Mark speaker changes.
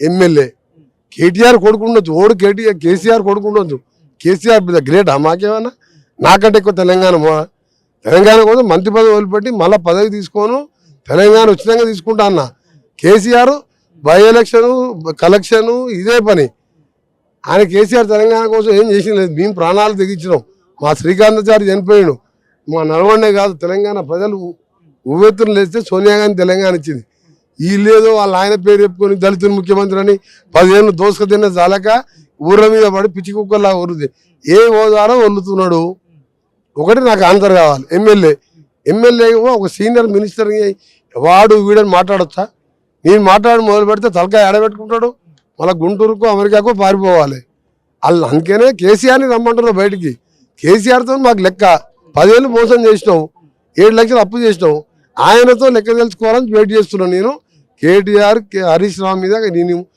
Speaker 1: MLA KTR కొడుకుండొచ్చు, ఓడు KCR కొడుకుండొచ్చు. KCR great మాకేమన్నా, నాకంటే ఎక్కువ తెలంగాణ కోసం మంత్రి పదవి వదిలిపెట్టి మళ్ళీ పదవి తీసుకోను, తెలంగాణ ఉచితంగా తీసుకుంటా అన్న. కేసీఆర్ బై ఎలక్షను కలెక్షను ఇదే పని. ఆయన కేసీఆర్ తెలంగాణ కోసం ఏం చేసిన లేదు. మేము ప్రాణాలు తెగించినాం. మా శ్రీకాంతాచారి చనిపోయాడు, మా నల్గొండే కాదు తెలంగాణ ప్రజలు ఉవ్వెత్తులు లేస్తే సోనియా గాంధీ తెలంగాణ ఇచ్చింది. వీళ్ళేదో వాళ్ళ ఆయన పేరు చెప్పుకొని దళితులు ముఖ్యమంత్రి అని 10 ఏళ్ళు దోసుక తిన్న చాలక ఊర్ల మీద పడి పిచ్చి కుక్కల్లా ఊరుది. ఏ హోదాలో వల్లుతున్నాడు? ఒకటి నాకు ఆన్సర్ కావాలి. ఎమ్మెల్యే ఒక సీనియర్ మినిస్టర్ వాడు వీడని మాట్లాడొచ్చా? నేను మాట్లాడి మొదలు పెడితే తలకాయ ఆడబెట్టుకుంటాడు, మళ్ళీ గుంటూరుకు అమెరికాకు పారిపోవాలి. వాళ్ళు అందుకనే కేసీఆర్ని రమ్మంటున్నారు బయటికి. కేసీఆర్తో మాకు లెక్క 10 ఏళ్ళు మోసం చేసినావు, 7 లక్షలు అప్పు చేసినావు. ఆయనతో లెక్క తెలుసుకోవాలని వెయిట్ చేస్తున్నాను నేను. కేటీఆర్ హరీష్ రావు మీద నేను